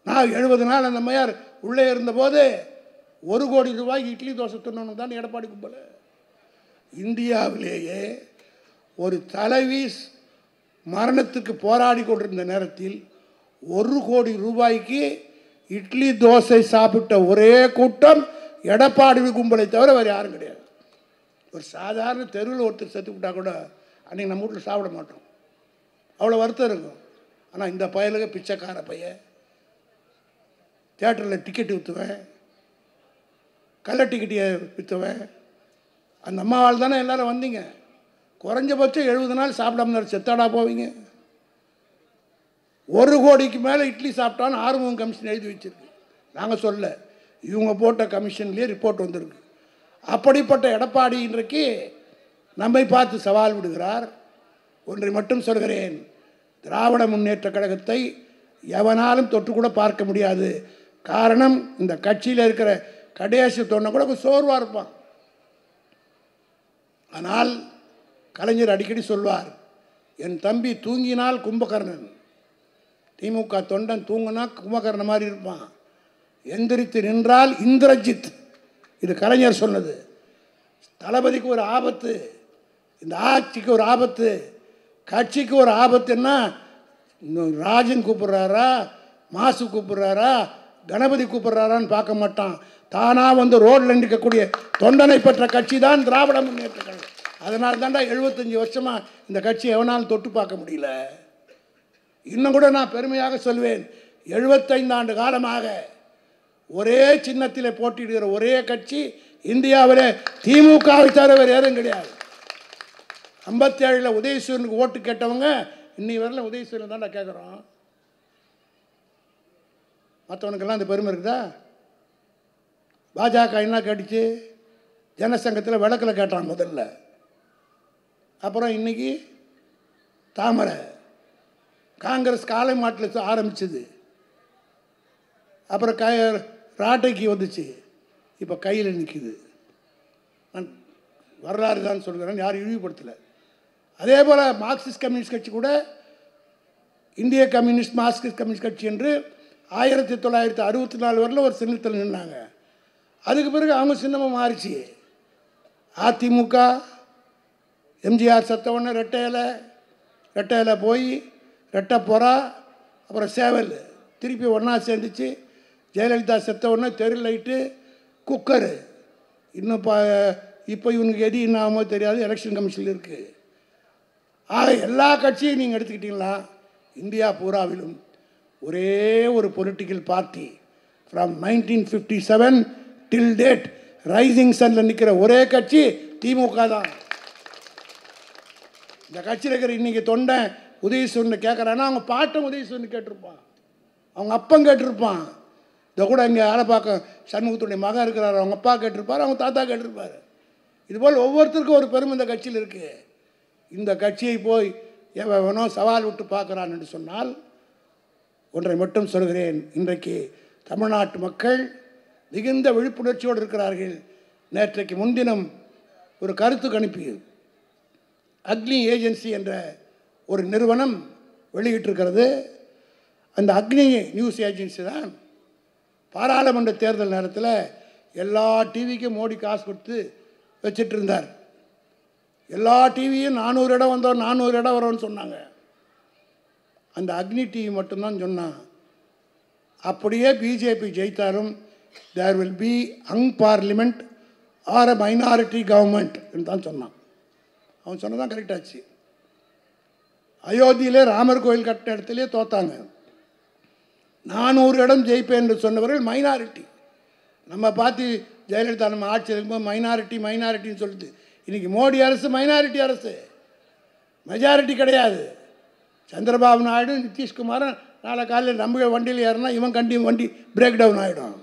நான் 70 நாள் அந்த மையார் உள்ளே இருந்தபோது 1 கோடி ரூபாய்க்கு இட்லி தோசை தின்னணும் தான் எடப்பாடி கும்பல். இந்தியாவிலேயே ஒரு தலைவி மரணத்துக்கு போராடி கொண்டிருந்த நேரத்தில் 1 கோடி ரூபாய்க்கு இட்லி தோசை சாப்பிட்ட ஒரே கூட்டம் எடப்பாடி கும்பலை தவிர வேறு யாரும் கிடையாது. ஒரு சாதாரண தெருவில் ஒருத்தர் செத்து விட்டா கூட அன்றைக்கி நம்ம வீட்டில் சாப்பிட மாட்டோம், அவ்வளோ வருத்தம் இருக்கும். ஆனால் இந்த பயலுக்கு பிச்சைக்கார பையன் தியேட்டரில் டிக்கெட்டு விற்றுவேன், கள்ள டிக்கெட்டியை விற்றுவேன். அந்த அம்மாவால் தானே எல்லோரும் வந்தீங்க. குறைஞ்சபட்சம் 70 நாள் சாப்பிடாம செத்தாடா போவீங்க. 1 கோடிக்கு மேலே இட்லி சாப்பிட்டான்னு ஆறுமுகம் கமிஷன் எழுதி வச்சிருக்கு. நாங்கள் சொல்ல, இவங்க போட்ட கமிஷன்லேயே ரிப்போர்ட் வந்திருக்கு. அப்படிப்பட்ட எடப்பாடி இன்றைக்கு நம்மை பார்த்து சவால் விடுகிறார். ஒன்றை மட்டும் சொல்கிறேன், திராவிட முன்னேற்ற கழகத்தை எவனாலும் தொட்டு கூட பார்க்க முடியாது. காரணம், இந்த கட்சியில் இருக்கிற கடைசி தொண்டை கூட சோர்வாக இருப்பான். ஆனால் கலைஞர் அடிக்கடி சொல்வார், என் தம்பி தூங்கினால் கும்பகர்ணன், திமுக தொண்டன் தூங்கினா கும்பகர்ணன் மாதிரி இருப்பான், எந்திரித்து நின்றால் இந்திரஜித். இது கலைஞர் சொன்னது. தளபதிக்கு ஒரு ஆபத்து, இந்த ஆட்சிக்கு ஒரு ஆபத்து, கட்சிக்கு ஒரு ஆபத்துன்னா ராஜன் கூப்பிட்றாரா, மாசு கூப்பிட்றாரா, கணபதி கூப்பிட்றாரான்னு பார்க்க மாட்டான். தானாக வந்து ரோட்டில் நிற்கக்கூடிய தொண்டனை பெற்ற கட்சி தான் திராவிட முன்னேற்ற கழகம். அதனால தாண்டா 75 வருஷமாக இந்த கட்சி எவனாலும் தொட்டு பார்க்க முடியல. இன்னும் கூட நான் பெருமையாக சொல்வேன், 75 ஆண்டு காலமாக ஒரே சின்னத்தில் போட்டியிடுகிற ஒரே கட்சி இந்தியாவில் திமுகவை தவிர வேறு யாரும் கிடையாது. 57 உதயசூரனுக்கு ஓட்டு கேட்டவங்க இன்னி வரல உதயசூரன் தான்டா கேட்குறோம். மற்றவனுக்கெல்லாம் அந்த பெருமை இருக்குதா? பாஜக என்ன கேட்டுச்சு, ஜனசங்கத்தில் விளக்கில் கேட்டான் முதல்ல, அப்புறம் இன்னைக்கு தாமரை, காங்கிரஸ் காலை மாட்டில் ஆரம்பிச்சது, அப்புறம் ராட்டைக்கு வந்துச்சு, இப்போ கையில் நிற்கிது. நான் வரலாறு தான் சொல்கிறேன், யாரும் இழிவுபடுத்தலை. அதே போல் மார்க்சிஸ்ட் கம்யூனிஸ்ட் கட்சி கூட இந்திய கம்யூனிஸ்ட் மார்க்சிஸ்ட் கம்யூனிஸ்ட் கட்சி என்று 1964 வரல ஒரு சின்னத்தில் நின்னாங்க. அதுக்கு பிறகு அவங்க சின்னமாக மாறிச்சு. அதிமுக எம்ஜிஆர் செத்த உடனே ரெட்டை இலை போய் ரெட்டை புறா, அப்புறம் சேவல் திருப்பி ஒன்றா சேர்ந்துச்சு. ஜெயலலிதா செத்த உடனே தெரு லைட்டு, குக்கரு. இன்னும் இப்போ இவனுக்கு எது என்ன ஆகுமோ தெரியாது, எலெக்ஷன் கமிஷனில் இருக்குது. ஆக எல்லா கட்சியும் நீங்கள் எடுத்துக்கிட்டீங்களா, இந்தியா பூராவிலும் ஒரே ஒரு political party from 1957 till date rising சன்னில் நிற்கிற ஒரே கட்சி திமுக தான். இந்த கட்சியில் இருக்கிற இன்றைக்கி தொண்டை உதயசூரன் கேட்குறான்னா அவங்க பாட்டம் உதயசூரன் கேட்டிருப்பான், அவங்க அப்பன் கேட்டிருப்பான். இதை கூட இங்கே ஆலப்பாக்கம் சண்முகத்துடைய மகன் இருக்கிறார், அவங்க அப்பா கேட்டிருப்பார், அவங்க தாத்தா கேட்டிருப்பார். இதுபோல் ஒவ்வொருத்தருக்கும் ஒரு பெருமை இந்த கட்சியில் இருக்குது. இந்த கட்சியை போய் எவனோ சவால் விட்டு பார்க்குறான் என்று சொன்னால் ஒன்றை மட்டும் சொல்கிறேன். இன்றைக்கு தமிழ்நாட்டு மக்கள் மிகுந்த விழிப்புணர்ச்சியோடு இருக்கிறார்கள். நேற்றைக்கு முன்தினம் ஒரு கருத்து கணிப்பு அக்னி ஏஜென்சி என்ற ஒரு நிறுவனம் வெளியிட்டிருக்கிறது. அந்த அக்னி நியூஸ் ஏஜென்சி தான் பாராளுமன்ற தேர்தல் நேரத்தில் எல்லா டிவிக்கும் மோடி காசு கொடுத்து வச்சிட்டு இருந்தார். எல்லா டிவியும் 400 இடம் வந்தோம், 400 இடம் வரோன்னு சொன்னாங்க. அந்த அக்னி டிவி மட்டும்தான் சொன்னான், அப்படியே பிஜேபி ஜெயித்தாலும் there will be parliament or a minority government என்று தான் சொன்னான். அவன் சொன்னதான் கரெக்டாச்சு. அயோத்தியிலே ராமர் கோயில் கட்டின இடத்துலேயே தோத்தாங்க. 400 இடம் ஜெயிப்பேன் என்று சொன்னவர்கள் மைனாரிட்டி. நம்ம பார்த்து ஜெயலலிதா நம்ம ஆட்சி இருக்கும்போது மைனாரிட்டின்னு சொல்லிட்டு, இன்றைக்கி மோடி அரசு மைனாரிட்டி அரசு, மெஜாரிட்டி கிடையாது. சந்திரபாபு நாயுடு நிதிஷ்குமாரும் நாளை காலையில் நம்ம வண்டியில் ஏறினா இவன் வண்டி பிரேக் டவுன் ஆகிடும்.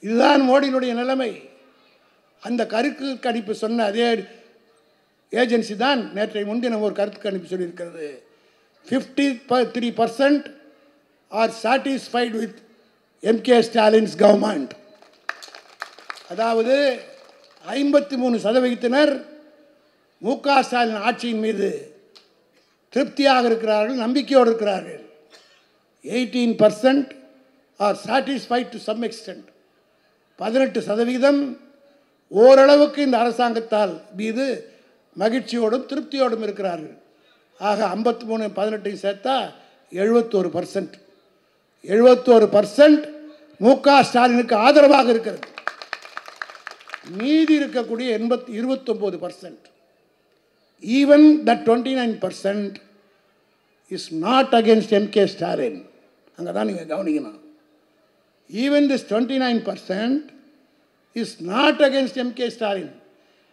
இதுதான் மோடியினுடைய நிலைமை. அந்த கருத்து கணிப்பு சொன்ன அதே ஏஜென்சி தான் நேற்றை முன்தினம் ஒரு கருத்து கணிப்பு சொல்லியிருக்கிறது. 53% R satisfied with MK Stalin's government. அதாவது 53% முக ஸ்டாலின் ஆட்சியின் மீது திருப்தியாக இருக்கிறார்கள், நம்பிக்கையோடு இருக்கிறார்கள். 18% are satisfied to some extent. 18% ஓரளவுக்கு இந்த அரசாங்கத்தால் மீது மகிழ்ச்சியோடும் திருப்தியோடும் இருக்கிறார்கள். ஆக 53 18 சேர்த்தா 71%. 71% முக ஸ்டாலினுக்கு ஆதரவாக இருக்கிறது. மீதி இருக்கக்கூடிய 29%. Even that 29% is not against MK Stalin. அங்கே தான் நீங்கள் கவனிக்கணும். Even this 29% is not against MK Stalin.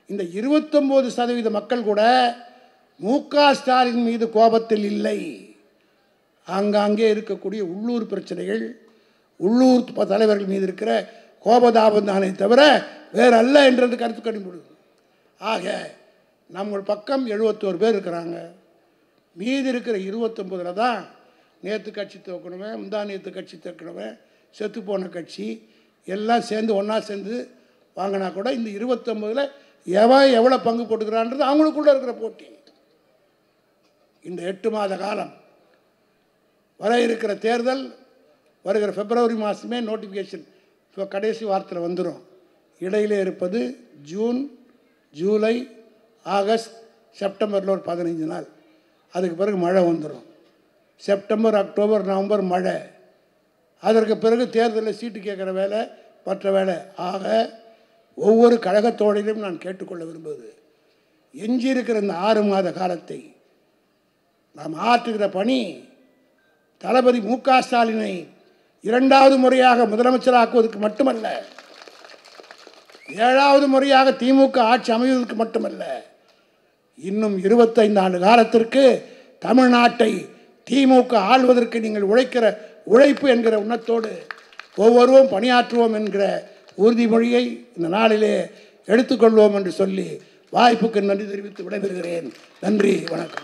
இந்த 29% மக்கள் கூட முக ஸ்டாலின் மீது கோபத்தில் இல்லை. ஆங்காங்கே இருக்கக்கூடிய உள்ளூர் பிரச்சனைகள், உள்ளூர் தலைவர்கள் மீது இருக்கிற கோபதாபம் தானே தவிர வேறு அல்ல என்றது கருத்து கணிப்படுது. ஆக நம்ம பக்கம் 71 பேர் இருக்கிறாங்க. மீதி இருக்கிற 29 தான் நேற்று கட்சி தோக்கணுவேன், முந்தா நேற்று கட்சி தோக்கணுவேன், செத்துப்போன கட்சி எல்லாம் சேர்ந்து ஒன்றா சேர்ந்து வாங்கினா கூட இந்த 29 எவன் எவ்வளோ பங்கு போட்டுக்கிறான்றது அவங்களுக்குள்ள இருக்கிற போட்டி. இந்த 8 மாத காலம் வர இருக்கிற தேர்தல் வருகிற பிப்ரவரி மாதமே நோட்டிஃபிகேஷன் இப்போ கடைசி வாரத்தில் வந்துடும். இடையிலே இருப்பது ஜூன், ஜூலை, ஆகஸ்ட், செப்டம்பரில் ஒரு 15 நாள். அதுக்கு பிறகு மழை வந்துடும். செப்டம்பர், அக்டோபர், நவம்பர் மழை. அதற்கு பிறகு தேர்தலில் சீட்டு கேட்குற வேலை, மற்ற வேலை. ஆக ஒவ்வொரு கழகத்தோடையிலும் நான் கேட்டுக்கொள்ள விரும்புவது, எஞ்சி இருக்கிற இந்த 6 மாத காலத்தை நாம் ஆற்றுகிற பணி தளபதி முக ஸ்டாலினை 2வது முறையாக முதலமைச்சராக்குவதற்கு மட்டுமல்ல, 7வது முறையாக திமுக ஆட்சி அமைவதற்கு மட்டுமல்ல, இன்னும் 25 ஆண்டு காலத்திற்கு தமிழ்நாட்டை திமுக ஆள்வதற்கு நீங்கள் உழைக்கிற உழைப்பு என்கிற உணர்த்தோடு ஒவ்வொருவரும் பணியாற்றுவோம் என்கிற உறுதிமொழியை இந்த நாளிலே எடுத்துக்கொள்வோம் என்று சொல்லி வாய்ப்புக்கு நன்றி தெரிவித்து விடைபெறுகிறேன். நன்றி, வணக்கம்.